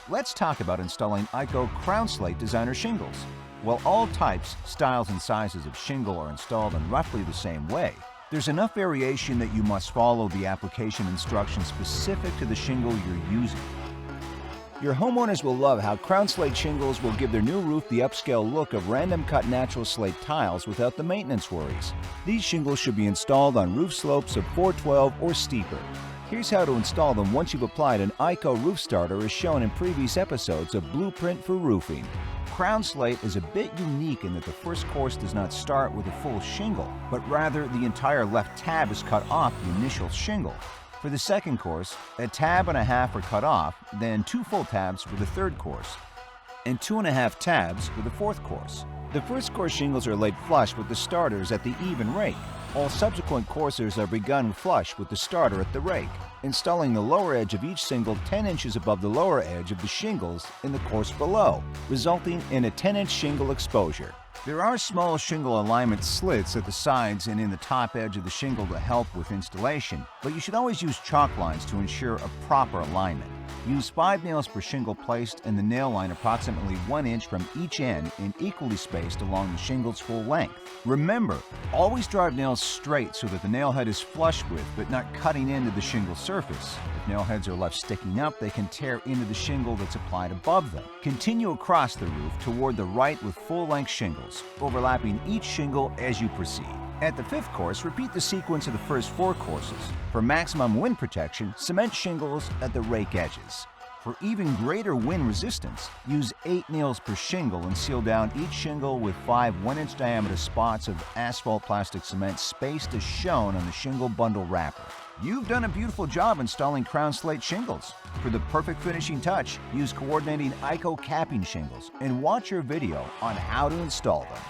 let's talk about installing IKO Crowne Slate designer shingles. While all types, styles, and sizes of shingle are installed in roughly the same way, there's enough variation that you must follow the application instructions specific to the shingle you're using. Your homeowners will love how Crowne Slate shingles will give their new roof the upscale look of random cut natural slate tiles without the maintenance worries. These shingles should be installed on roof slopes of 412 or steeper. Here's how to install them once you've applied an IKO roof starter as shown in previous episodes of Blueprint for Roofing. Crowne Slate is a bit unique in that the first course does not start with a full shingle, but rather the entire left tab is cut off the initial shingle. For the second course, a tab and a half are cut off, then 2 full tabs for the third course, and 2.5 tabs for the fourth course. The first course shingles are laid flush with the starters at the eave and rake. All subsequent courses are begun flush with the starter at the rake, installing the lower edge of each shingle 10 inches above the lower edge of the shingles in the course below, resulting in a 10-inch shingle exposure. There are small shingle alignment slits at the sides and in the top edge of the shingle to help with installation, but you should always use chalk lines to ensure a proper alignment. Use 5 nails per shingle placed in the nail line approximately 1 inch from each end and equally spaced along the shingle's full length. Remember, always drive nails straight so that the nail head is flush with but not cutting into the shingle surface. If nail heads are left sticking up, they can tear into the shingle that's applied above them. Continue across the roof toward the right with full-length shingles, overlapping each shingle as you proceed. At the 5th course, repeat the sequence of the first 4 courses. For maximum wind protection, cement shingles at the rake edges. For even greater wind resistance, use 8 nails per shingle and seal down each shingle with 5 1-inch diameter spots of asphalt plastic cement spaced as shown on the shingle bundle wrapper. You've done a beautiful job installing Crowne Slate shingles. For the perfect finishing touch, use coordinating IKO capping shingles and watch your video on how to install them.